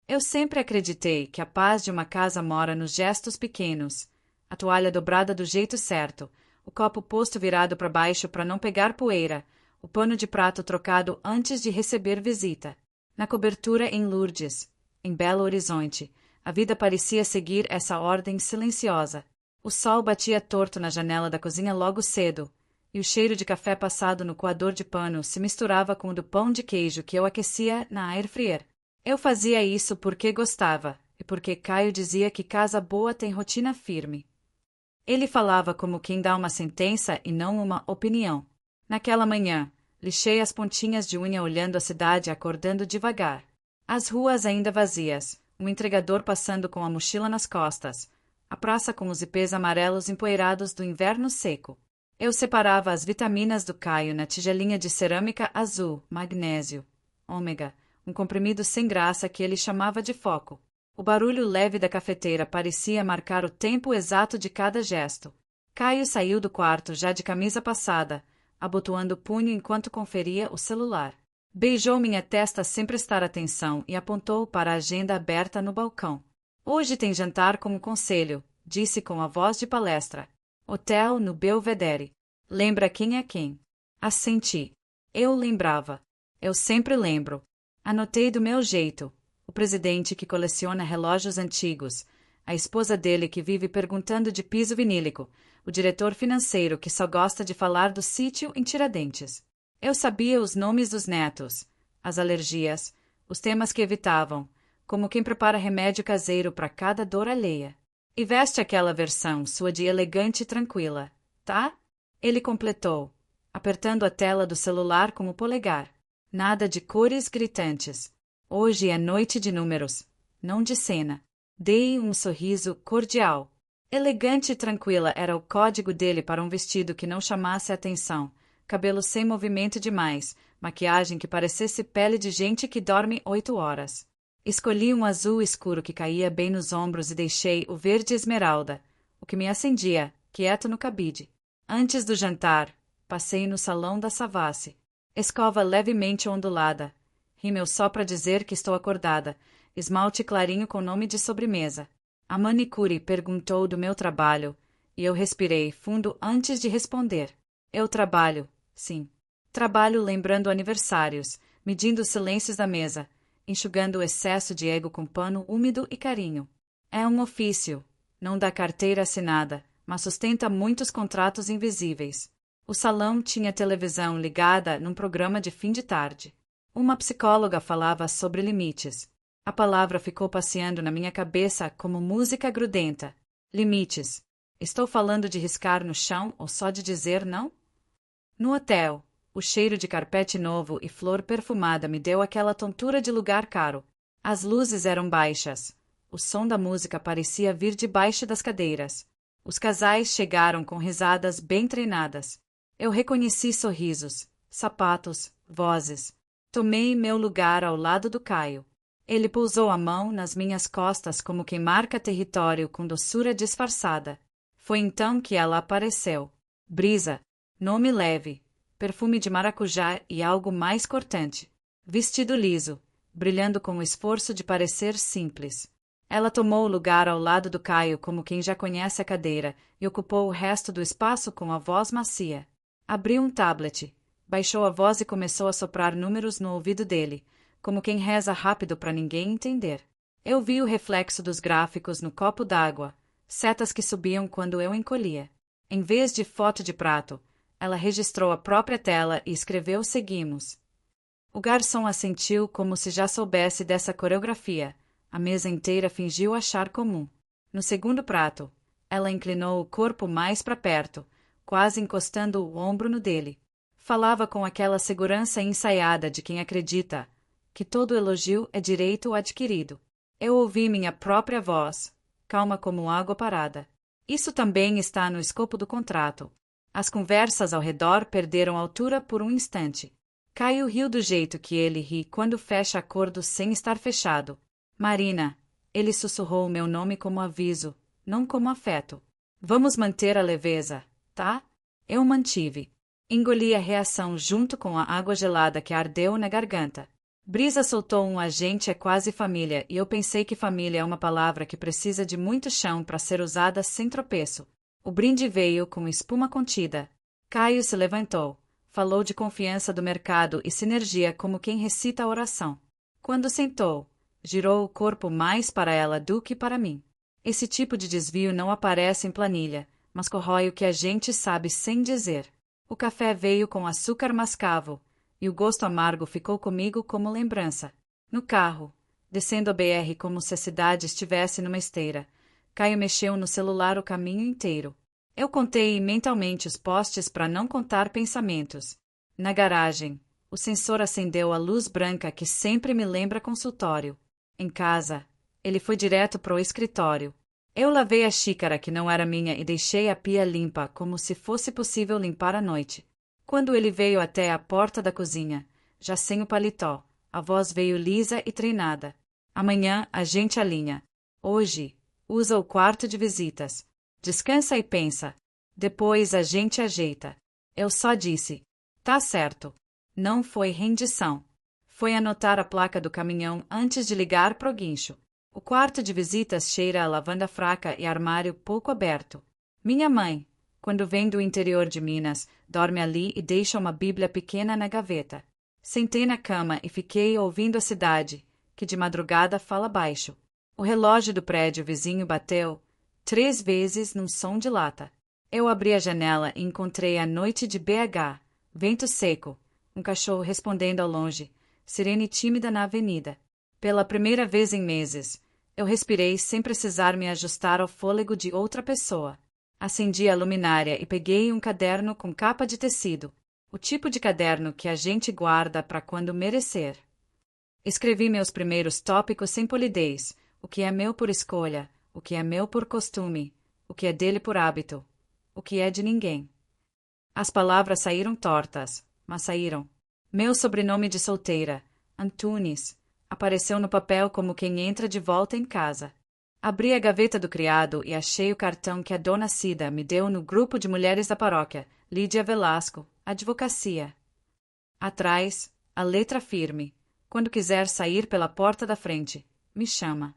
Eu sempre acreditei que a paz de uma casa mora nos gestos pequenos. A toalha dobrada do jeito certo, o copo posto virado para baixo para não pegar poeira, o pano de prato trocado antes de receber visita. Na cobertura em Lourdes, em Belo Horizonte, a vida parecia seguir essa ordem silenciosa. O sol batia torto na janela da cozinha logo cedo, e o cheiro de café passado no coador de pano se misturava com o do pão de queijo que eu aquecia na air fryer. Eu fazia isso porque gostava, e porque Caio dizia que casa boa tem rotina firme. Ele falava como quem dá uma sentença e não uma opinião. Naquela manhã, lixei as pontinhas de unha olhando a cidade acordando devagar. As ruas ainda vazias, um entregador passando com a mochila nas costas, a praça com os ipês amarelos empoeirados do inverno seco. Eu separava as vitaminas do Caio na tigelinha de cerâmica azul, magnésio, ômega, um comprimido sem graça que ele chamava de foco. O barulho leve da cafeteira parecia marcar o tempo exato de cada gesto. Caio saiu do quarto já de camisa passada, abotoando o punho enquanto conferia o celular. Beijou minha testa sem prestar atenção e apontou para a agenda aberta no balcão. Hoje tem jantar com o conselho, disse com a voz de palestra. Hotel no Belvedere. Lembra quem é quem? Assenti. Eu lembrava. Eu sempre lembro. Anotei do meu jeito. O presidente que coleciona relógios antigos, a esposa dele que vive perguntando de piso vinílico, o diretor financeiro que só gosta de falar do sítio em Tiradentes. Eu sabia os nomes dos netos, as alergias, os temas que evitavam, como quem prepara remédio caseiro para cada dor alheia. E veste aquela versão sua de elegante e tranquila, tá? Ele completou, apertando a tela do celular com o polegar. Nada de cores gritantes. Hoje é noite de números, não de cena. Dei um sorriso cordial. Elegante e tranquila era o código dele para um vestido que não chamasse atenção, cabelo sem movimento demais, maquiagem que parecesse pele de gente que dorme 8 horas. Escolhi um azul escuro que caía bem nos ombros e deixei o verde esmeralda, o que me acendia, quieto no cabide. Antes do jantar, passei no salão da Savassi. Escova levemente ondulada. Rímel só para dizer que estou acordada. Esmalte clarinho com nome de sobremesa. A manicure perguntou do meu trabalho, e eu respirei fundo antes de responder. Eu trabalho, sim. Trabalho lembrando aniversários, medindo os silêncios da mesa, enxugando o excesso de ego com pano úmido e carinho. É um ofício, não dá carteira assinada, mas sustenta muitos contratos invisíveis. O salão tinha televisão ligada num programa de fim de tarde. Uma psicóloga falava sobre limites. A palavra ficou passeando na minha cabeça como música grudenta. Limites. Estou falando de riscar no chão ou só de dizer não? No hotel, o cheiro de carpete novo e flor perfumada me deu aquela tontura de lugar caro. As luzes eram baixas. O som da música parecia vir debaixo das cadeiras. Os casais chegaram com risadas bem treinadas. Eu reconheci sorrisos, sapatos, vozes. Tomei meu lugar ao lado do Caio. Ele pousou a mão nas minhas costas como quem marca território com doçura disfarçada. Foi então que ela apareceu. Brisa, nome leve, perfume de maracujá e algo mais cortante. Vestido liso, brilhando com o esforço de parecer simples. Ela tomou o lugar ao lado do Caio como quem já conhece a cadeira e ocupou o resto do espaço com a voz macia. Abriu um tablet. Baixou a voz e começou a soprar números no ouvido dele, como quem reza rápido para ninguém entender. Eu vi o reflexo dos gráficos no copo d'água, setas que subiam quando eu encolhia. Em vez de foto de prato, ela registrou a própria tela e escreveu seguimos. O garçom assentiu como se já soubesse dessa coreografia. A mesa inteira fingiu achar comum. No segundo prato, ela inclinou o corpo mais para perto, quase encostando o ombro no dele. Falava com aquela segurança ensaiada de quem acredita que todo elogio é direito adquirido. Eu ouvi minha própria voz, calma como água parada. Isso também está no escopo do contrato. As conversas ao redor perderam altura por um instante. Caio riu do jeito que ele ri quando fecha acordo sem estar fechado. Marina, ele sussurrou o meu nome como aviso, não como afeto. Vamos manter a leveza, tá? Eu mantive. Engoli a reação junto com a água gelada que ardeu na garganta. Brisa soltou um: a gente é quase família, e eu pensei que família é uma palavra que precisa de muito chão para ser usada sem tropeço. O brinde veio com espuma contida. Caio se levantou, falou de confiança do mercado e sinergia como quem recita a oração. Quando sentou, girou o corpo mais para ela do que para mim. Esse tipo de desvio não aparece em planilha, mas corrói o que a gente sabe sem dizer. O café veio com açúcar mascavo, e o gosto amargo ficou comigo como lembrança. No carro, descendo a BR como se a cidade estivesse numa esteira, Caio mexeu no celular o caminho inteiro. Eu contei mentalmente os postes para não contar pensamentos. Na garagem, o sensor acendeu a luz branca que sempre me lembra consultório. Em casa, ele foi direto pro escritório. Eu lavei a xícara que não era minha e deixei a pia limpa como se fosse possível limpar à noite. Quando ele veio até a porta da cozinha, já sem o paletó, a voz veio lisa e treinada. Amanhã a gente alinha. Hoje, usa o quarto de visitas. Descansa e pensa. Depois a gente ajeita. Eu só disse: tá certo. Não foi rendição. Foi anotar a placa do caminhão antes de ligar pro guincho. O quarto de visitas cheira a lavanda fraca e armário pouco aberto. Minha mãe, quando vem do interior de Minas, dorme ali e deixa uma bíblia pequena na gaveta. Sentei na cama e fiquei ouvindo a cidade, que de madrugada fala baixo. O relógio do prédio vizinho bateu 3 vezes num som de lata. Eu abri a janela e encontrei a noite de BH, vento seco, um cachorro respondendo ao longe, sirene tímida na avenida. Pela primeira vez em meses, eu respirei sem precisar me ajustar ao fôlego de outra pessoa. Acendi a luminária e peguei um caderno com capa de tecido, o tipo de caderno que a gente guarda para quando merecer. Escrevi meus primeiros tópicos sem polidez, o que é meu por escolha, o que é meu por costume, o que é dele por hábito, o que é de ninguém. As palavras saíram tortas, mas saíram. Meu sobrenome de solteira, Antunes, apareceu no papel como quem entra de volta em casa. Abri a gaveta do criado e achei o cartão que a dona Cida me deu no grupo de mulheres da paróquia, Lídia Velasco, advocacia. Atrás, a letra firme: quando quiser sair pela porta da frente, me chama.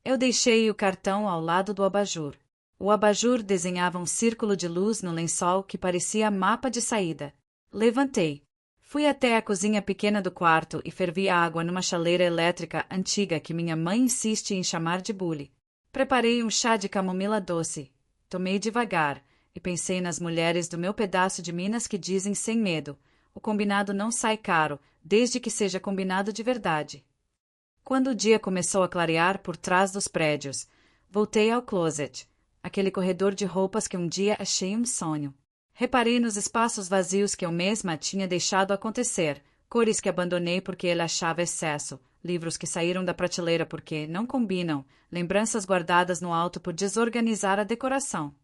Eu deixei o cartão ao lado do abajur. O abajur desenhava um círculo de luz no lençol que parecia mapa de saída. Levantei. Fui até a cozinha pequena do quarto e fervi água numa chaleira elétrica antiga que minha mãe insiste em chamar de bule. Preparei um chá de camomila doce. Tomei devagar e pensei nas mulheres do meu pedaço de Minas que dizem sem medo: o combinado não sai caro, desde que seja combinado de verdade. Quando o dia começou a clarear por trás dos prédios, voltei ao closet, aquele corredor de roupas que um dia achei um sonho. Reparei nos espaços vazios que eu mesma tinha deixado acontecer, cores que abandonei porque ele achava excesso, livros que saíram da prateleira porque não combinam, lembranças guardadas no alto por desorganizar a decoração.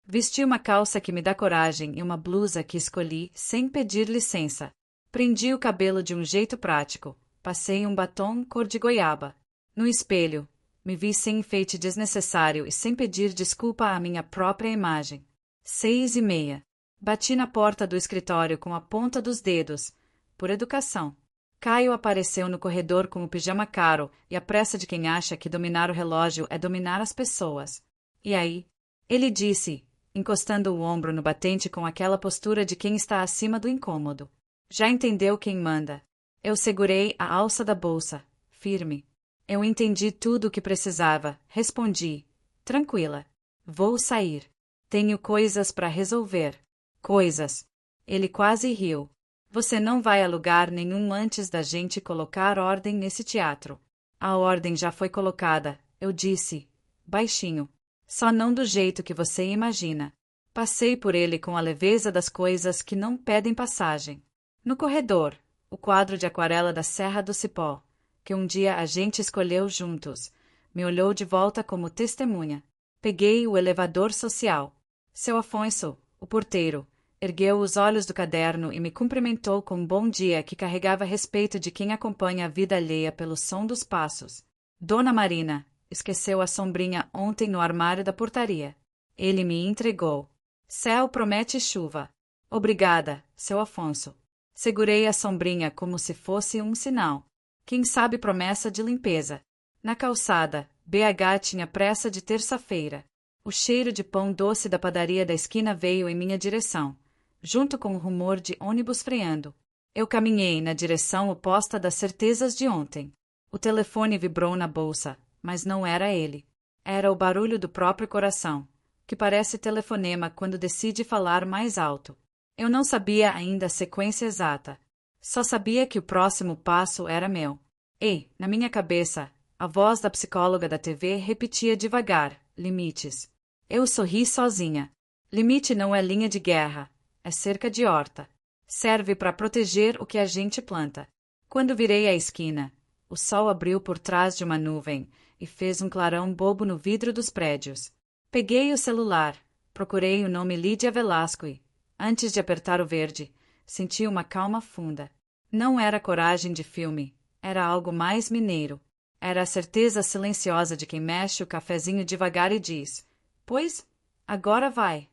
Vesti uma calça que me dá coragem e uma blusa que escolhi sem pedir licença. Prendi o cabelo de um jeito prático. Passei um batom cor de goiaba. No espelho, me vi sem enfeite desnecessário e sem pedir desculpa à minha própria imagem. 6:30. Bati na porta do escritório com a ponta dos dedos. Por educação. Caio apareceu no corredor com o pijama caro e a pressa de quem acha que dominar o relógio é dominar as pessoas. E aí? Ele disse, encostando o ombro no batente com aquela postura de quem está acima do incômodo. Já entendeu quem manda. Eu segurei a alça da bolsa, firme. Eu entendi tudo o que precisava, respondi, tranquila. Vou sair. Tenho coisas para resolver. Coisas. Ele quase riu. Você não vai a lugar nenhum antes da gente colocar ordem nesse teatro. A ordem já foi colocada, eu disse, baixinho. Só não do jeito que você imagina. Passei por ele com a leveza das coisas que não pedem passagem. No corredor, o quadro de aquarela da Serra do Cipó, que um dia a gente escolheu juntos, me olhou de volta como testemunha. Peguei o elevador social. Seu Afonso, o porteiro, ergueu os olhos do caderno e me cumprimentou com um bom dia que carregava respeito de quem acompanha a vida alheia pelo som dos passos. Dona Marina esqueceu a sombrinha ontem no armário da portaria. Ele me entregou. Céu promete chuva. Obrigada, seu Afonso. Segurei a sombrinha como se fosse um sinal. Quem sabe promessa de limpeza. Na calçada, BH tinha pressa de terça-feira. O cheiro de pão doce da padaria da esquina veio em minha direção, junto com o rumor de ônibus freando. Eu caminhei na direção oposta das certezas de ontem. O telefone vibrou na bolsa, mas não era ele. Era o barulho do próprio coração, que parece telefonema quando decide falar mais alto. Eu não sabia ainda a sequência exata. Só sabia que o próximo passo era meu. E, na minha cabeça, a voz da psicóloga da TV repetia devagar: limites. Eu sorri sozinha. Limite não é linha de guerra, é cerca de horta. Serve para proteger o que a gente planta. Quando virei a esquina, o sol abriu por trás de uma nuvem e fez um clarão bobo no vidro dos prédios. Peguei o celular, procurei o nome Lídia Velasco e, antes de apertar o verde, senti uma calma funda. Não era coragem de filme, era algo mais mineiro. Era a certeza silenciosa de quem mexe o cafezinho devagar e diz: pois, agora vai.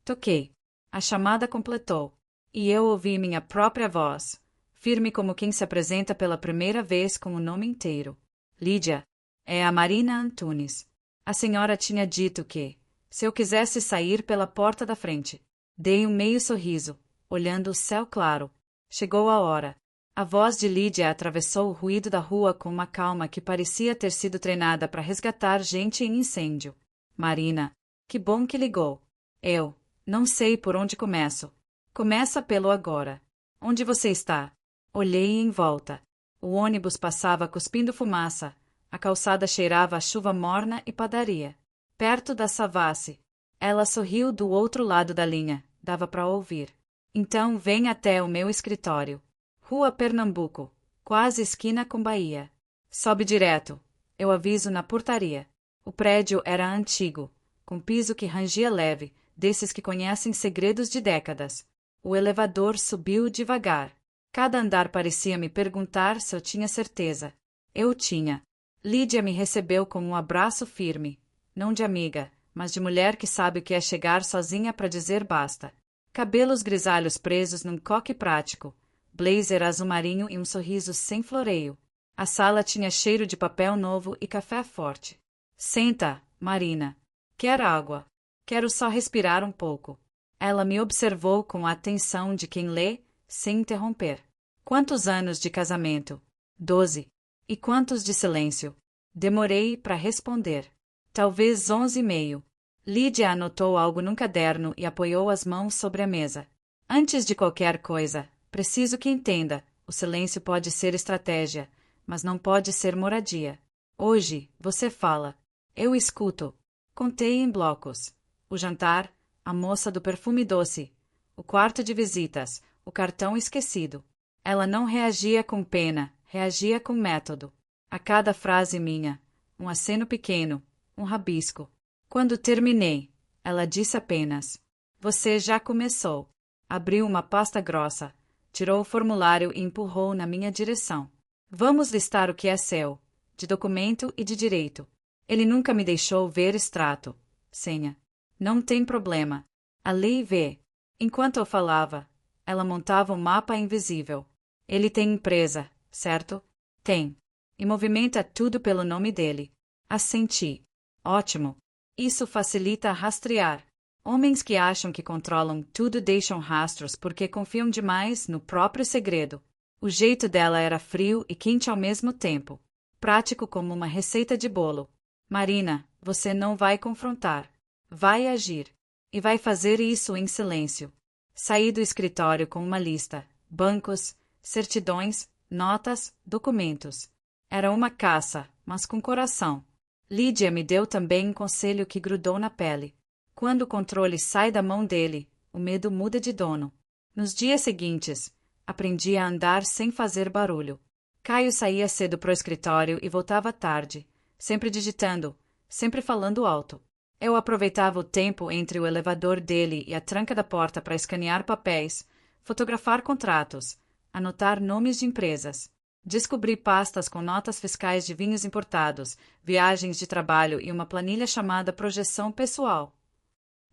Toquei. A chamada completou. E eu ouvi minha própria voz, firme como quem se apresenta pela primeira vez com o nome inteiro. Lídia. É a Marina Antunes. A senhora tinha dito que, se eu quisesse sair pela porta da frente. Dei um meio sorriso, olhando o céu claro. Chegou a hora. A voz de Lídia atravessou o ruído da rua com uma calma que parecia ter sido treinada para resgatar gente em incêndio. Marina. Que bom que ligou. Eu. Não sei por onde começo. Começa pelo agora. Onde você está? Olhei em volta. O ônibus passava cuspindo fumaça. A calçada cheirava a chuva morna e padaria. Perto da Savassi. Ela sorriu do outro lado da linha. Dava para ouvir. Então vem até o meu escritório. Rua Pernambuco. Quase esquina com Bahia. Sobe direto. Eu aviso na portaria. O prédio era antigo, com piso que rangia leve, desses que conhecem segredos de décadas. O elevador subiu devagar. Cada andar parecia me perguntar se eu tinha certeza. Eu tinha. Lídia me recebeu com um abraço firme, não de amiga, mas de mulher que sabe o que é chegar sozinha para dizer basta. Cabelos grisalhos presos num coque prático, blazer azul marinho e um sorriso sem floreio. A sala tinha cheiro de papel novo e café forte. Senta, Marina. Quer água? Quero só respirar um pouco. Ela me observou com a atenção de quem lê, sem interromper. Quantos anos de casamento? 12. E quantos de silêncio? Demorei para responder. Talvez 11,5. Lídia anotou algo num caderno e apoiou as mãos sobre a mesa. Antes de qualquer coisa, preciso que entenda, o silêncio pode ser estratégia, mas não pode ser moradia. Hoje, você fala. Eu escuto. Contei em blocos. O jantar, a moça do perfume doce, o quarto de visitas, o cartão esquecido. Ela não reagia com pena, reagia com método. A cada frase minha, um aceno pequeno, um rabisco. Quando terminei, ela disse apenas: você já começou. Abriu uma pasta grossa, tirou o formulário e empurrou na minha direção. Vamos listar o que é seu, de documento e de direito. Ele nunca me deixou ver extrato. Senha. Não tem problema. A lei vê. Enquanto eu falava, ela montava um mapa invisível. Ele tem empresa, certo? Tem. E movimenta tudo pelo nome dele. Assenti. Ótimo. Isso facilita rastrear. Homens que acham que controlam tudo deixam rastros porque confiam demais no próprio segredo. O jeito dela era frio e quente ao mesmo tempo. Prático como uma receita de bolo. Marina, você não vai confrontar. Vai agir. E vai fazer isso em silêncio. Saí do escritório com uma lista. Bancos, certidões, notas, documentos. Era uma caça, mas com coração. Lídia me deu também um conselho que grudou na pele. Quando o controle sai da mão dele, o medo muda de dono. Nos dias seguintes, aprendi a andar sem fazer barulho. Caio saía cedo pro escritório e voltava tarde, sempre digitando, sempre falando alto. Eu aproveitava o tempo entre o elevador dele e a tranca da porta para escanear papéis, fotografar contratos, anotar nomes de empresas. Descobri pastas com notas fiscais de vinhos importados, viagens de trabalho e uma planilha chamada Projeção Pessoal.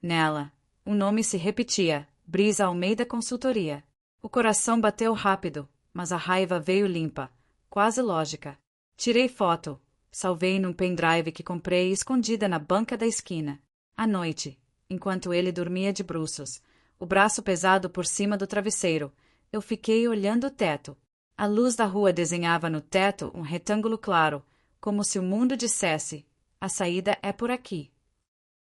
Nela, o nome se repetia: Brisa Almeida Consultoria. O coração bateu rápido, mas a raiva veio limpa, quase lógica. Tirei foto, salvei num pendrive que comprei escondida na banca da esquina. À noite, enquanto ele dormia de bruços, o braço pesado por cima do travesseiro, eu fiquei olhando o teto. A luz da rua desenhava no teto um retângulo claro, como se o mundo dissesse: a saída é por aqui.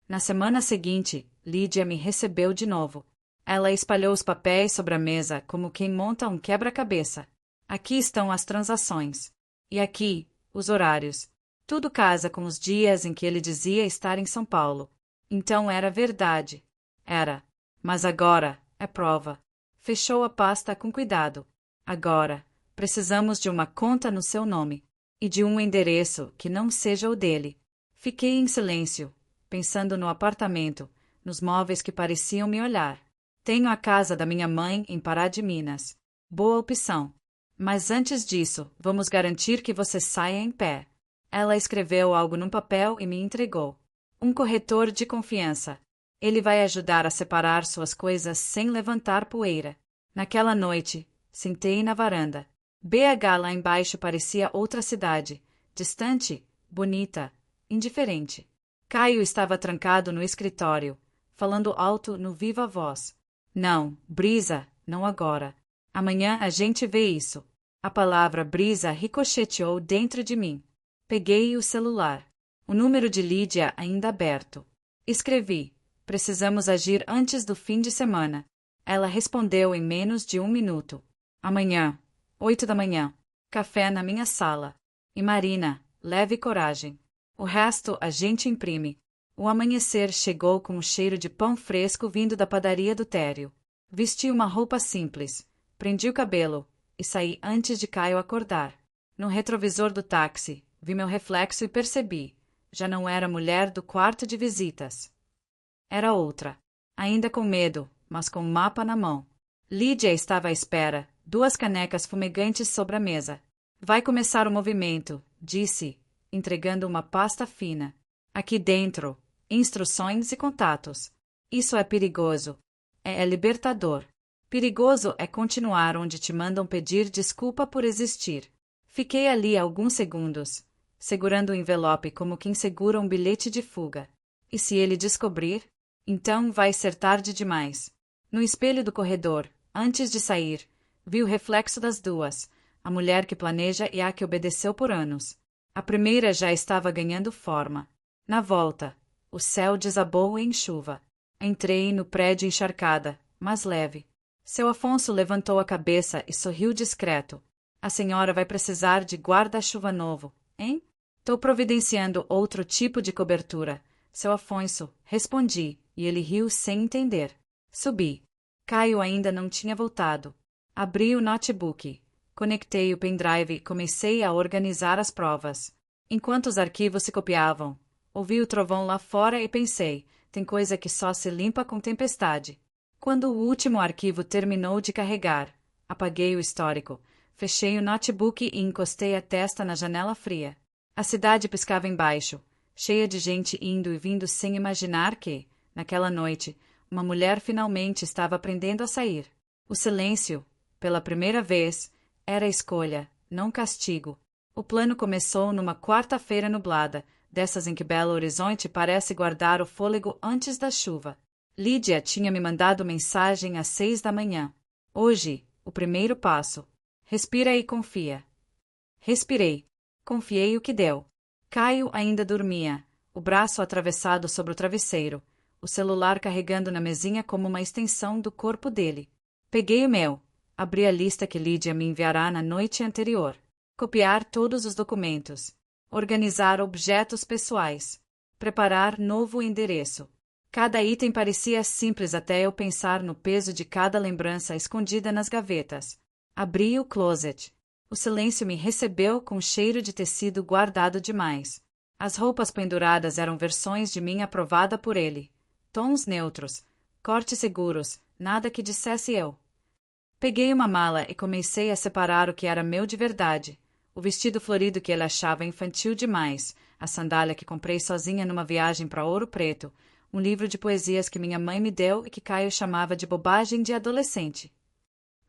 Na semana seguinte, Lídia me recebeu de novo. Ela espalhou os papéis sobre a mesa como quem monta um quebra-cabeça. Aqui estão as transações. E aqui, os horários. Tudo casa com os dias em que ele dizia estar em São Paulo. Então era verdade. Era. Mas agora, é prova. Fechou a pasta com cuidado. Agora, precisamos de uma conta no seu nome. E de um endereço que não seja o dele. Fiquei em silêncio, pensando no apartamento, nos móveis que pareciam me olhar. Tenho a casa da minha mãe em Pará de Minas. Boa opção. Mas antes disso, vamos garantir que você saia em pé. Ela escreveu algo num papel e me entregou. Um corretor de confiança. Ele vai ajudar a separar suas coisas sem levantar poeira. Naquela noite, sentei na varanda. BH lá embaixo parecia outra cidade. Distante, bonita, indiferente. Caio estava trancado no escritório, falando alto no viva voz. Não, Brisa, não agora. Amanhã a gente vê isso. A palavra Brisa ricocheteou dentro de mim. Peguei o celular. O número de Lídia ainda aberto. Escrevi: precisamos agir antes do fim de semana. Ela respondeu em menos de 1 minuto. Amanhã, 8 da manhã. Café na minha sala. E Marina, leve coragem. O resto a gente imprime. O amanhecer chegou com o cheiro de pão fresco vindo da padaria do térreo. Vesti uma roupa simples, prendi o cabelo e saí antes de Caio acordar. No retrovisor do táxi, vi meu reflexo e percebi. Já não era a mulher do quarto de visitas. Era outra. Ainda com medo, mas com o mapa na mão. Lídia estava à espera, 2 canecas fumegantes sobre a mesa. Vai começar o movimento, disse, entregando uma pasta fina. Aqui dentro, instruções e contatos. Isso é perigoso. É libertador. Perigoso é continuar onde te mandam pedir desculpa por existir. Fiquei ali alguns segundos, segurando o envelope como quem segura um bilhete de fuga. E se ele descobrir? Então vai ser tarde demais. No espelho do corredor, antes de sair, vi o reflexo das duas, a mulher que planeja e a que obedeceu por anos. A primeira já estava ganhando forma. Na volta, o céu desabou em chuva. Entrei no prédio encharcada, mas leve. Seu Afonso levantou a cabeça e sorriu discreto. A senhora vai precisar de guarda-chuva novo, hein? Tô providenciando outro tipo de cobertura. Seu Afonso, respondi, e ele riu sem entender. Subi. Caio ainda não tinha voltado. Abri o notebook. Conectei o pendrive e comecei a organizar as provas. Enquanto os arquivos se copiavam, ouvi o trovão lá fora e pensei, tem coisa que só se limpa com tempestade. Quando o último arquivo terminou de carregar, apaguei o histórico, fechei o notebook e encostei a testa na janela fria. A cidade piscava embaixo, cheia de gente indo e vindo sem imaginar que, naquela noite, uma mulher finalmente estava aprendendo a sair. O silêncio, pela primeira vez, era escolha, não castigo. O plano começou numa quarta-feira nublada, dessas em que Belo Horizonte parece guardar o fôlego antes da chuva. Lídia tinha me mandado mensagem às 6 da manhã. Hoje, o primeiro passo. Respira e confia. Respirei. Confiei o que deu. Caio ainda dormia, o braço atravessado sobre o travesseiro, o celular carregando na mesinha como uma extensão do corpo dele. Peguei o meu. Abri a lista que Lídia me enviará na noite anterior. Copiar todos os documentos. Organizar objetos pessoais. Preparar novo endereço. Cada item parecia simples até eu pensar no peso de cada lembrança escondida nas gavetas. Abri o closet. O silêncio me recebeu com cheiro de tecido guardado demais. As roupas penduradas eram versões de mim aprovada por ele. Tons neutros, cortes seguros, nada que dissesse eu. Peguei uma mala e comecei a separar o que era meu de verdade. O vestido florido que ele achava infantil demais, a sandália que comprei sozinha numa viagem para Ouro Preto, um livro de poesias que minha mãe me deu e que Caio chamava de bobagem de adolescente.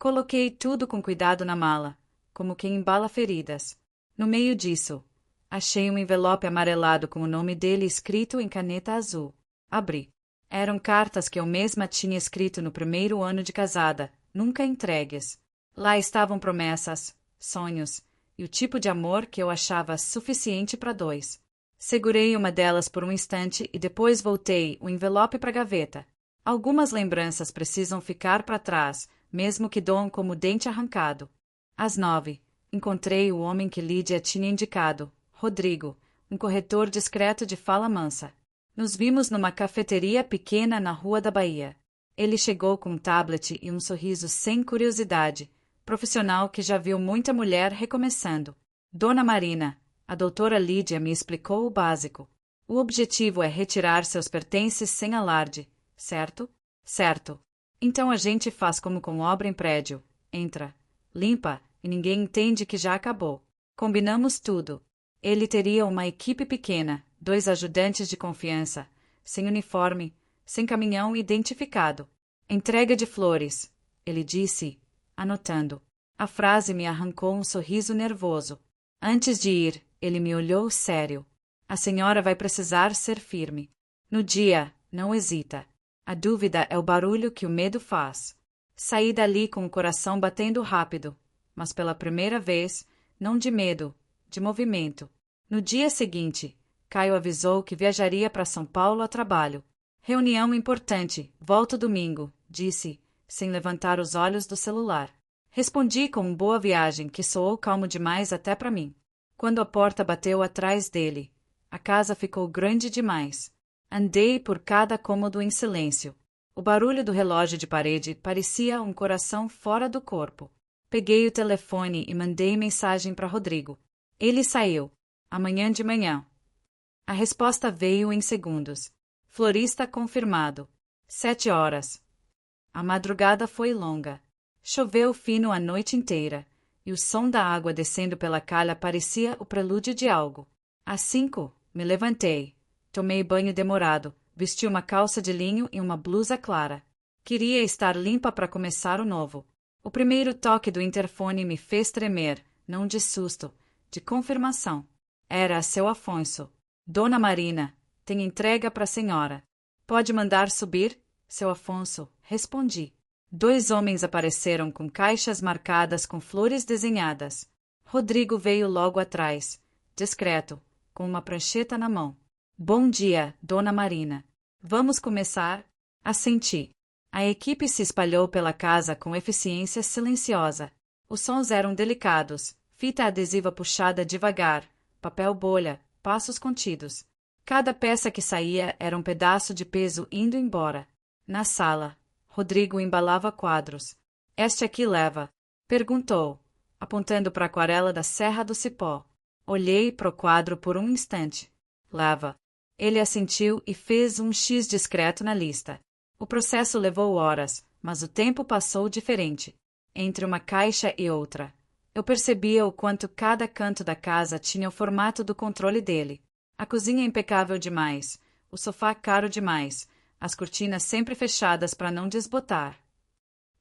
Coloquei tudo com cuidado na mala, como quem embala feridas. No meio disso, achei um envelope amarelado com o nome dele escrito em caneta azul. Abri. Eram cartas que eu mesma tinha escrito no primeiro ano de casada, nunca entregues. Lá estavam promessas, sonhos, e o tipo de amor que eu achava suficiente para dois. Segurei uma delas por um instante e depois voltei o envelope para a gaveta. Algumas lembranças precisam ficar para trás, mesmo que doam como dente arrancado. Às 9, encontrei o homem que Lídia tinha indicado, Rodrigo, um corretor discreto de fala mansa. Nos vimos numa cafeteria pequena na Rua da Bahia. Ele chegou com um tablet e um sorriso sem curiosidade, profissional que já viu muita mulher recomeçando. Dona Marina, a doutora Lídia me explicou o básico. O objetivo é retirar seus pertences sem alarde, certo? Certo. Então a gente faz como com obra em prédio. Entra, limpa, e ninguém entende que já acabou. Combinamos tudo. Ele teria uma equipe pequena, 2 ajudantes de confiança, sem uniforme, sem caminhão identificado. Entrega de flores, ele disse, anotando. A frase me arrancou um sorriso nervoso. Antes de ir, ele me olhou sério. A senhora vai precisar ser firme. No dia, não hesita. A dúvida é o barulho que o medo faz. Saí dali com o coração batendo rápido, mas pela primeira vez, não de medo, de movimento. No dia seguinte, Caio avisou que viajaria para São Paulo a trabalho. Reunião importante, volto domingo, disse, sem levantar os olhos do celular. Respondi com boa viagem, que soou calmo demais até para mim. Quando a porta bateu atrás dele, a casa ficou grande demais. Andei por cada cômodo em silêncio. O barulho do relógio de parede parecia um coração fora do corpo. Peguei o telefone e mandei mensagem para Rodrigo. Ele saiu. Amanhã de manhã. A resposta veio em segundos. Florista confirmado. 7 horas. A madrugada foi longa. Choveu fino a noite inteira, e o som da água descendo pela calha parecia o prelúdio de algo. Às 5, me levantei. Tomei banho demorado, vesti uma calça de linho e uma blusa clara. Queria estar limpa para começar o novo. O primeiro toque do interfone me fez tremer, não de susto, de confirmação. Era seu Afonso. Dona Marina, tem entrega para a senhora. Pode mandar subir? Seu Afonso, respondi. 2 homens apareceram com caixas marcadas com flores desenhadas. Rodrigo veio logo atrás, discreto, com uma prancheta na mão. Bom dia, Dona Marina. Vamos começar? Assenti. A equipe se espalhou pela casa com eficiência silenciosa. Os sons eram delicados, fita adesiva puxada devagar, papel bolha, passos contidos. Cada peça que saía era um pedaço de peso indo embora. Na sala, Rodrigo embalava quadros. Este aqui leva? Perguntou, apontando para a aquarela da Serra do Cipó. Olhei para o quadro por um instante. Leva. Ele assentiu e fez um X discreto na lista. O processo levou horas, mas o tempo passou diferente. Entre uma caixa e outra, eu percebia o quanto cada canto da casa tinha o formato do controle dele. A cozinha impecável demais, o sofá caro demais, as cortinas sempre fechadas para não desbotar.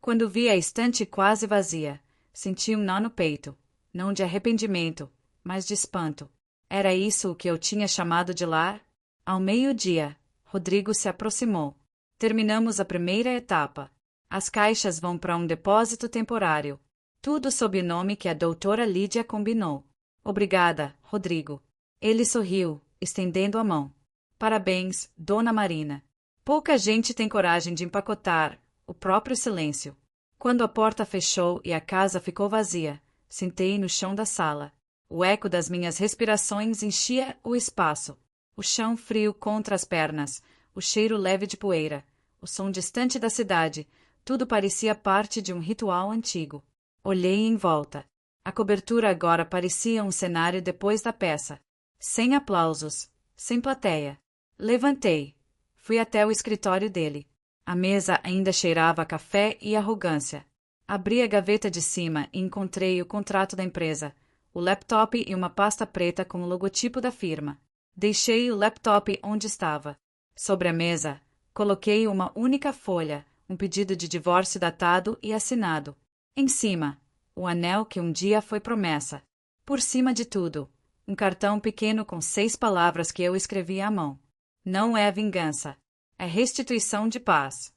Quando vi a estante quase vazia, senti um nó no peito, não de arrependimento, mas de espanto. Era isso o que eu tinha chamado de lar? Ao meio-dia, Rodrigo se aproximou. Terminamos a primeira etapa. As caixas vão para um depósito temporário. Tudo sob o nome que a doutora Lídia combinou. Obrigada, Rodrigo. Ele sorriu, estendendo a mão. Parabéns, Dona Marina. Pouca gente tem coragem de empacotar o próprio silêncio. Quando a porta fechou e a casa ficou vazia, sentei no chão da sala. O eco das minhas respirações enchia o espaço. O chão frio contra as pernas, o cheiro leve de poeira, o som distante da cidade, tudo parecia parte de um ritual antigo. Olhei em volta. A cobertura agora parecia um cenário depois da peça. Sem aplausos, sem plateia. Levantei. Fui até o escritório dele. A mesa ainda cheirava a café e arrogância. Abri a gaveta de cima e encontrei o contrato da empresa, o laptop e uma pasta preta com o logotipo da firma. Deixei o laptop onde estava. Sobre a mesa, coloquei uma única folha, um pedido de divórcio datado e assinado. Em cima, o anel que um dia foi promessa. Por cima de tudo, um cartão pequeno com 6 palavras que eu escrevi à mão. Não é vingança. É restituição de paz.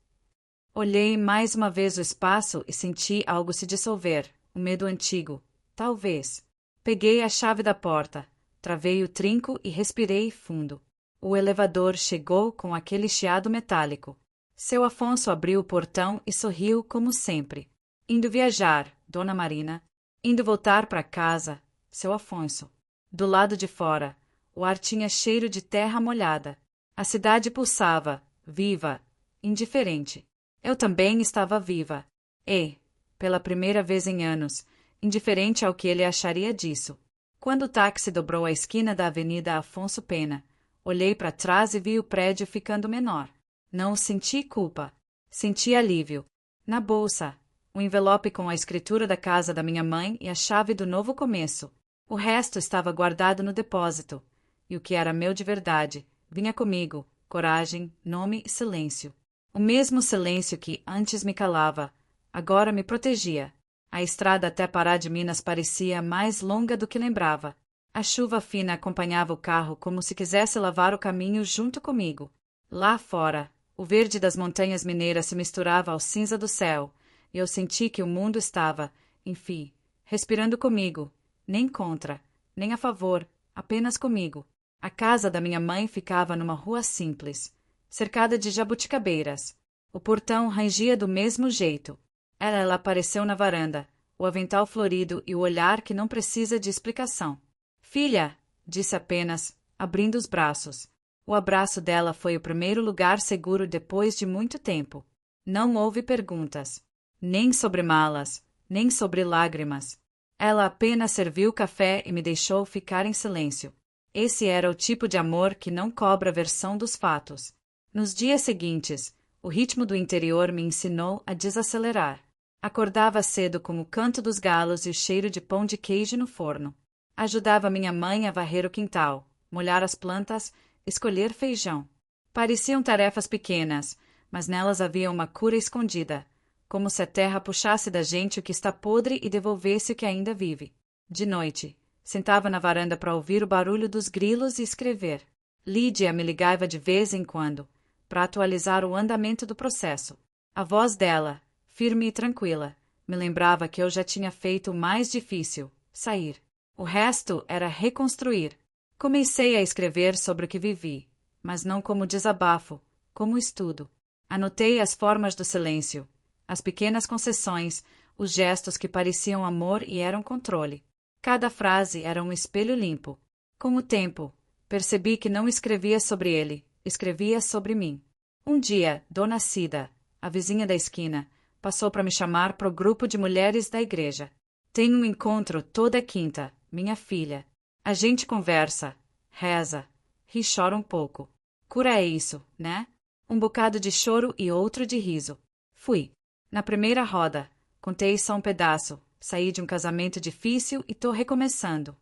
Olhei mais uma vez o espaço e senti algo se dissolver. Um medo antigo. Talvez. Peguei a chave da porta, travei o trinco e respirei fundo. O elevador chegou com aquele chiado metálico. Seu Afonso abriu o portão e sorriu como sempre. Indo viajar, Dona Marina. Indo voltar para casa, seu Afonso. Do lado de fora, o ar tinha cheiro de terra molhada. A cidade pulsava, viva, indiferente. Eu também estava viva. E, pela primeira vez em anos, indiferente ao que ele acharia disso. Quando o táxi dobrou a esquina da Avenida Afonso Pena, olhei para trás e vi o prédio ficando menor. Não senti culpa. Senti alívio. Na bolsa, um envelope com a escritura da casa da minha mãe e a chave do novo começo. O resto estava guardado no depósito. E o que era meu de verdade vinha comigo: coragem, nome e silêncio. O mesmo silêncio que antes me calava, agora me protegia. A estrada até Pará de Minas parecia mais longa do que lembrava. A chuva fina acompanhava o carro como se quisesse lavar o caminho junto comigo. Lá fora, o verde das montanhas mineiras se misturava ao cinza do céu, e eu senti que o mundo estava, enfim, respirando comigo, nem contra, nem a favor, apenas comigo. A casa da minha mãe ficava numa rua simples, cercada de jabuticabeiras. O portão rangia do mesmo jeito. Ela apareceu na varanda, o avental florido e o olhar que não precisa de explicação. Filha, disse apenas, abrindo os braços. O abraço dela foi o primeiro lugar seguro depois de muito tempo. Não houve perguntas. Nem sobre malas, nem sobre lágrimas. Ela apenas serviu café e me deixou ficar em silêncio. Esse era o tipo de amor que não cobra a versão dos fatos. Nos dias seguintes, o ritmo do interior me ensinou a desacelerar. Acordava cedo com o canto dos galos e o cheiro de pão de queijo no forno. Ajudava minha mãe a varrer o quintal, molhar as plantas, escolher feijão. Pareciam tarefas pequenas, mas nelas havia uma cura escondida, como se a terra puxasse da gente o que está podre e devolvesse o que ainda vive. De noite, sentava na varanda para ouvir o barulho dos grilos e escrever. Lídia me ligava de vez em quando, para atualizar o andamento do processo. A voz dela, firme e tranquila, me lembrava que eu já tinha feito o mais difícil, sair. O resto era reconstruir. Comecei a escrever sobre o que vivi, mas não como desabafo, como estudo. Anotei as formas do silêncio, as pequenas concessões, os gestos que pareciam amor e eram controle. Cada frase era um espelho limpo. Com o tempo, percebi que não escrevia sobre ele, escrevia sobre mim. Um dia, Dona Cida, a vizinha da esquina, passou para me chamar para o grupo de mulheres da igreja. Tem um encontro toda quinta, minha filha. A gente conversa, reza, ri e chora um pouco. Cura é isso, né? Um bocado de choro e outro de riso. Fui. Na primeira roda, contei só um pedaço. Saí de um casamento difícil e tô recomeçando.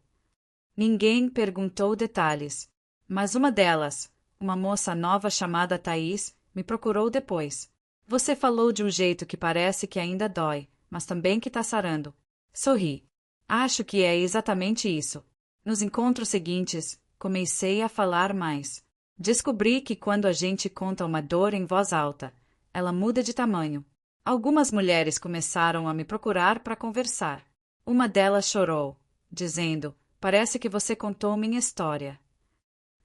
Ninguém perguntou detalhes. Mas uma delas, uma moça nova chamada Thaís, me procurou depois. Você falou de um jeito que parece que ainda dói, mas também que tá sarando. Sorri. Acho que é exatamente isso. Nos encontros seguintes, comecei a falar mais. Descobri que quando a gente conta uma dor em voz alta, ela muda de tamanho. Algumas mulheres começaram a me procurar para conversar. Uma delas chorou, dizendo: parece que você contou minha história.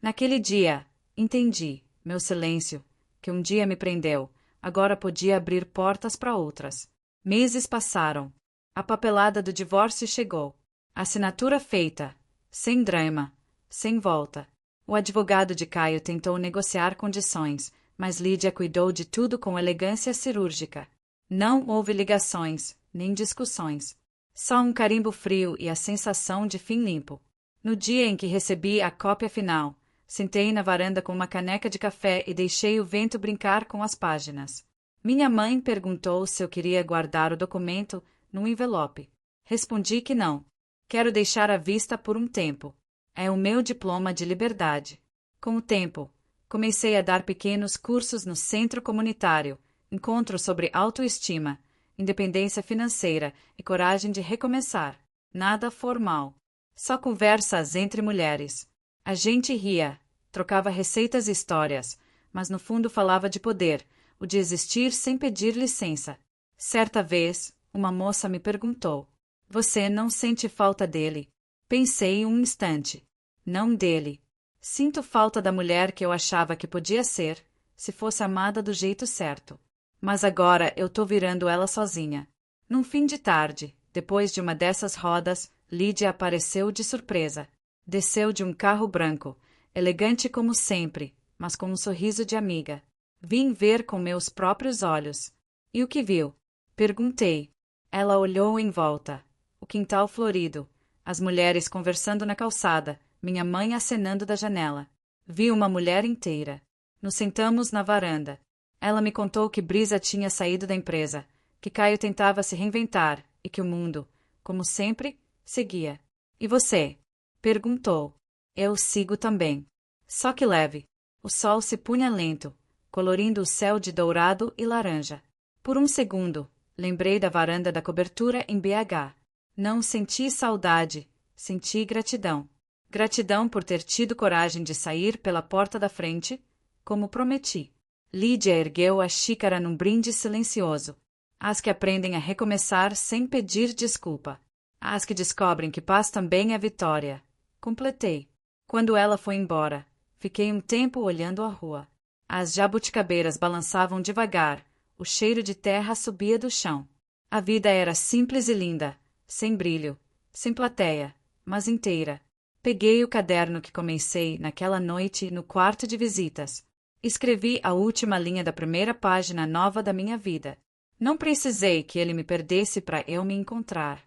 Naquele dia, entendi, meu silêncio, que um dia me prendeu, agora podia abrir portas para outras. Meses passaram. A papelada do divórcio chegou. A assinatura feita, sem drama, sem volta. O advogado de Caio tentou negociar condições, mas Lídia cuidou de tudo com elegância cirúrgica. Não houve ligações, nem discussões. Só um carimbo frio e a sensação de fim limpo. No dia em que recebi a cópia final, sentei na varanda com uma caneca de café e deixei o vento brincar com as páginas. Minha mãe perguntou se eu queria guardar o documento num envelope. Respondi que não. Quero deixar à vista por um tempo. É o meu diploma de liberdade. Com o tempo, comecei a dar pequenos cursos no centro comunitário, encontros sobre autoestima, independência financeira e coragem de recomeçar. Nada formal. Só conversas entre mulheres. A gente ria, trocava receitas e histórias, mas no fundo falava de poder, o de existir sem pedir licença. Certa vez, uma moça me perguntou: "Você não sente falta dele?" Pensei um instante. Não dele. Sinto falta da mulher que eu achava que podia ser, se fosse amada do jeito certo. Mas agora eu tô virando ela sozinha. Num fim de tarde, depois de uma dessas rodas, Lídia apareceu de surpresa. Desceu de um carro branco, elegante como sempre, mas com um sorriso de amiga. Vim ver com meus próprios olhos. E o que viu? Perguntei. Ela olhou em volta. O quintal florido, as mulheres conversando na calçada, minha mãe acenando da janela. Vi uma mulher inteira. Nos sentamos na varanda. Ela me contou que Brisa tinha saído da empresa, que Caio tentava se reinventar e que o mundo, como sempre, seguia. E você? Perguntou. Eu sigo também. Só que leve. O sol se punha lento, colorindo o céu de dourado e laranja. Por um segundo, lembrei da varanda da cobertura em BH. Não senti saudade, senti gratidão. Gratidão por ter tido coragem de sair pela porta da frente, como prometi. Lídia ergueu a xícara num brinde silencioso. As que aprendem a recomeçar sem pedir desculpa. As que descobrem que paz também é vitória. Completei. Quando ela foi embora, fiquei um tempo olhando a rua. As jabuticabeiras balançavam devagar, o cheiro de terra subia do chão. A vida era simples e linda, sem brilho, sem plateia, mas inteira. Peguei o caderno que comecei naquela noite no quarto de visitas. Escrevi a última linha da primeira página nova da minha vida. Não precisei que ele me perdesse para eu me encontrar.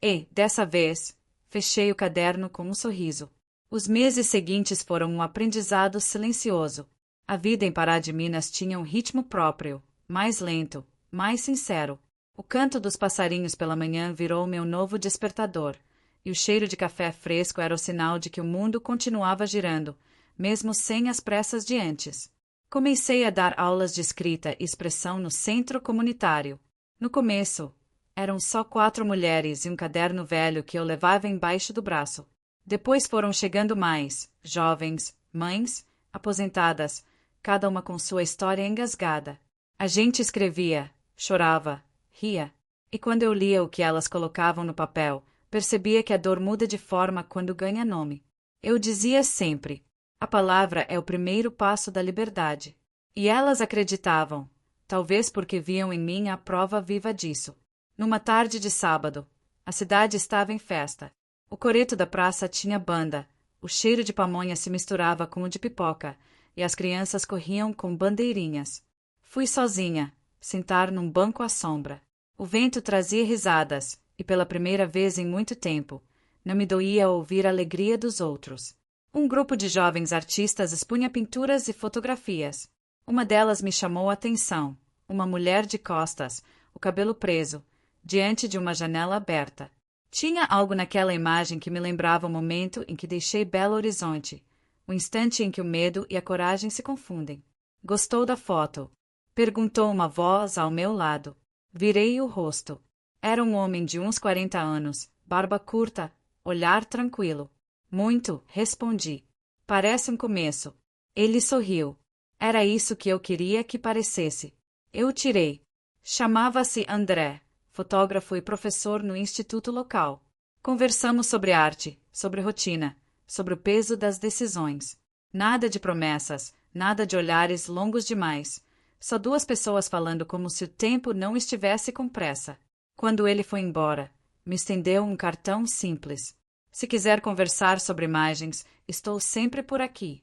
E, dessa vez, fechei o caderno com um sorriso. Os meses seguintes foram um aprendizado silencioso. A vida em Pará de Minas tinha um ritmo próprio, mais lento, mais sincero. O canto dos passarinhos pela manhã virou meu novo despertador, e o cheiro de café fresco era o sinal de que o mundo continuava girando, mesmo sem as pressas de antes. Comecei a dar aulas de escrita e expressão no centro comunitário. No começo, eram só 4 mulheres e um caderno velho que eu levava embaixo do braço. Depois foram chegando mais, jovens, mães, aposentadas, cada uma com sua história engasgada. A gente escrevia, chorava, ria. E quando eu lia o que elas colocavam no papel, percebia que a dor muda de forma quando ganha nome. Eu dizia sempre: a palavra é o primeiro passo da liberdade. E elas acreditavam, talvez porque viam em mim a prova viva disso. Numa tarde de sábado, a cidade estava em festa. O coreto da praça tinha banda, o cheiro de pamonha se misturava com o de pipoca, e as crianças corriam com bandeirinhas. Fui sozinha, sentar num banco à sombra. O vento trazia risadas, e pela primeira vez em muito tempo, não me doía ouvir a alegria dos outros. Um grupo de jovens artistas expunha pinturas e fotografias. Uma delas me chamou a atenção, uma mulher de costas, o cabelo preso, diante de uma janela aberta. Tinha algo naquela imagem que me lembrava o momento em que deixei Belo Horizonte, o instante em que o medo e a coragem se confundem. Gostou da foto? Perguntou uma voz ao meu lado. Virei o rosto. Era um homem de uns 40 anos, barba curta, olhar tranquilo. Muito, respondi. Parece um começo. Ele sorriu. Era isso que eu queria que parecesse. Eu tirei. Chamava-se André, fotógrafo e professor no instituto local. Conversamos sobre arte, sobre rotina, sobre o peso das decisões. Nada de promessas, nada de olhares longos demais. Só 2 pessoas falando como se o tempo não estivesse com pressa. Quando ele foi embora, me estendeu um cartão simples. Se quiser conversar sobre imagens, estou sempre por aqui.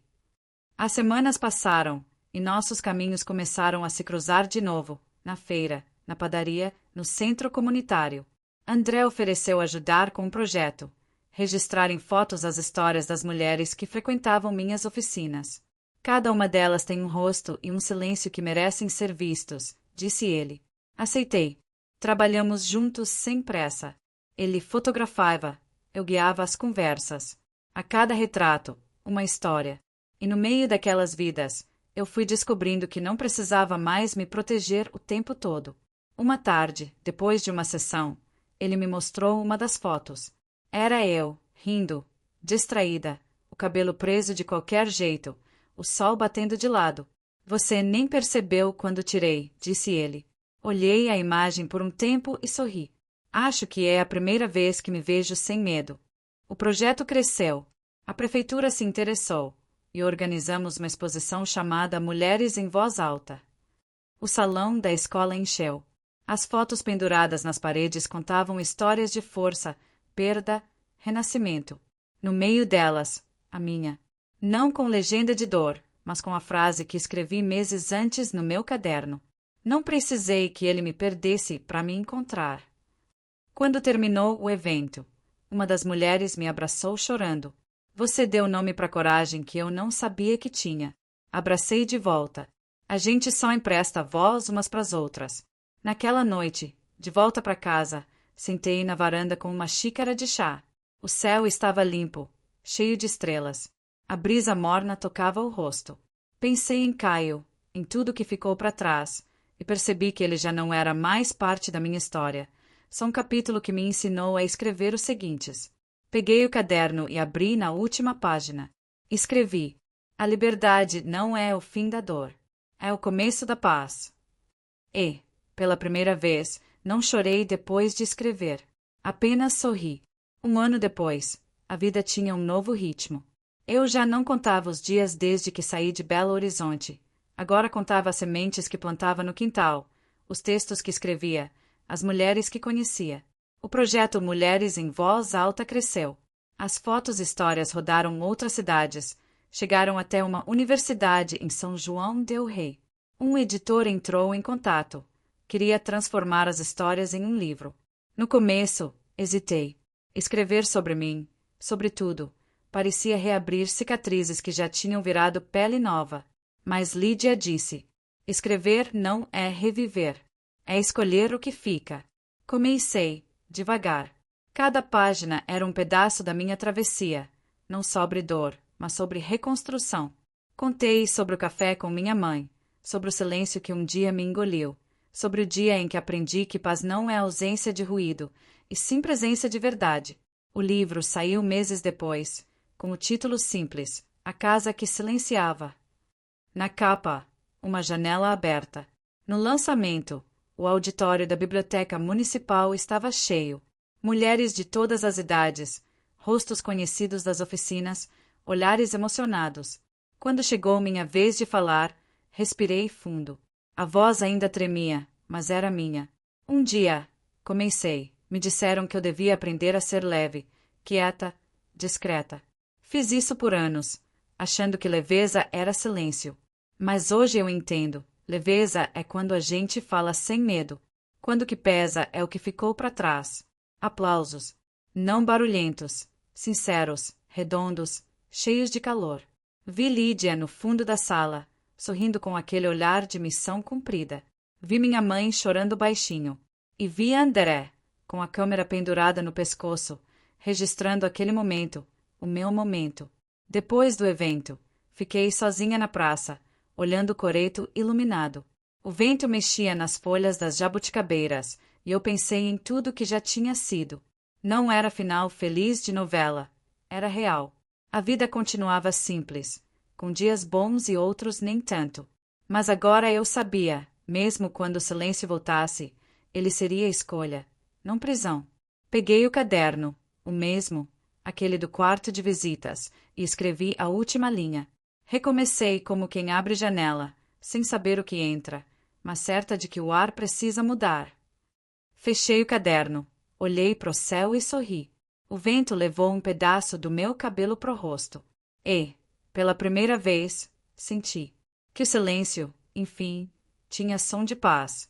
As semanas passaram, e nossos caminhos começaram a se cruzar de novo, na feira, na padaria, no centro comunitário. André ofereceu ajudar com um projeto, registrar em fotos as histórias das mulheres que frequentavam minhas oficinas. Cada uma delas tem um rosto e um silêncio que merecem ser vistos, disse ele. Aceitei. Trabalhamos juntos sem pressa. Ele fotografava, eu guiava as conversas. A cada retrato, uma história. E no meio daquelas vidas, eu fui descobrindo que não precisava mais me proteger o tempo todo. Uma tarde, depois de uma sessão, ele me mostrou uma das fotos. Era eu, rindo, distraída, o cabelo preso de qualquer jeito, o sol batendo de lado. Você nem percebeu quando tirei, disse ele. Olhei a imagem por um tempo e sorri. Acho que é a primeira vez que me vejo sem medo. O projeto cresceu. A prefeitura se interessou e organizamos uma exposição chamada Mulheres em Voz Alta. O salão da escola encheu. As fotos penduradas nas paredes contavam histórias de força, perda, renascimento. No meio delas, a minha. Não com legenda de dor, mas com a frase que escrevi meses antes no meu caderno. Não precisei que ele me perdesse para me encontrar. Quando terminou o evento, uma das mulheres me abraçou chorando. Você deu nome para a coragem que eu não sabia que tinha. Abracei de volta. A gente só empresta voz umas para as outras. Naquela noite, de volta para casa, sentei na varanda com uma xícara de chá. O céu estava limpo, cheio de estrelas. A brisa morna tocava o rosto. Pensei em Caio, em tudo que ficou para trás, e percebi que ele já não era mais parte da minha história. Só um capítulo que me ensinou a escrever os seguintes. Peguei o caderno e abri na última página. Escrevi: a liberdade não é o fim da dor. É o começo da paz. E, pela primeira vez, não chorei depois de escrever. Apenas sorri. Um ano depois, a vida tinha um novo ritmo. Eu já não contava os dias desde que saí de Belo Horizonte. Agora contava as sementes que plantava no quintal, os textos que escrevia, as mulheres que conhecia. O projeto Mulheres em Voz Alta cresceu. As fotos e histórias rodaram outras cidades, chegaram até uma universidade em São João del Rei. Um editor entrou em contato. Queria transformar as histórias em um livro. No começo, hesitei. Escrever sobre mim, sobre tudo, parecia reabrir cicatrizes que já tinham virado pele nova. Mas Lídia disse: escrever não é reviver. É escolher o que fica. Comecei, devagar. Cada página era um pedaço da minha travessia, não sobre dor, mas sobre reconstrução. Contei sobre o café com minha mãe, sobre o silêncio que um dia me engoliu, sobre o dia em que aprendi que paz não é ausência de ruído, e sim presença de verdade. O livro saiu meses depois, com o título simples: A Casa que Silenciava. Na capa, uma janela aberta. No lançamento, o auditório da Biblioteca Municipal estava cheio. Mulheres de todas as idades, rostos conhecidos das oficinas, olhares emocionados. Quando chegou minha vez de falar, respirei fundo. A voz ainda tremia, mas era minha. Um dia, comecei, me disseram que eu devia aprender a ser leve, quieta, discreta. Fiz isso por anos, achando que leveza era silêncio. Mas hoje eu entendo, leveza é quando a gente fala sem medo. Quando o que pesa é o que ficou para trás. Aplausos. Não barulhentos, sinceros, redondos, cheios de calor. Vi Lídia no fundo da sala, sorrindo com aquele olhar de missão cumprida. Vi minha mãe chorando baixinho. E vi André, com a câmera pendurada no pescoço, registrando aquele momento, o meu momento. Depois do evento, fiquei sozinha na praça, olhando o coreto iluminado. O vento mexia nas folhas das jabuticabeiras, e eu pensei em tudo que já tinha sido. Não era final feliz de novela, era real. A vida continuava simples, com dias bons e outros nem tanto. Mas agora eu sabia, mesmo quando o silêncio voltasse, ele seria escolha, não prisão. Peguei o caderno, o mesmo, aquele do quarto de visitas, e escrevi a última linha. Recomecei como quem abre janela, sem saber o que entra, mas certa de que o ar precisa mudar. Fechei o caderno, olhei para o céu e sorri. O vento levou um pedaço do meu cabelo pro rosto. E, pela primeira vez, senti que o silêncio, enfim, tinha som de paz.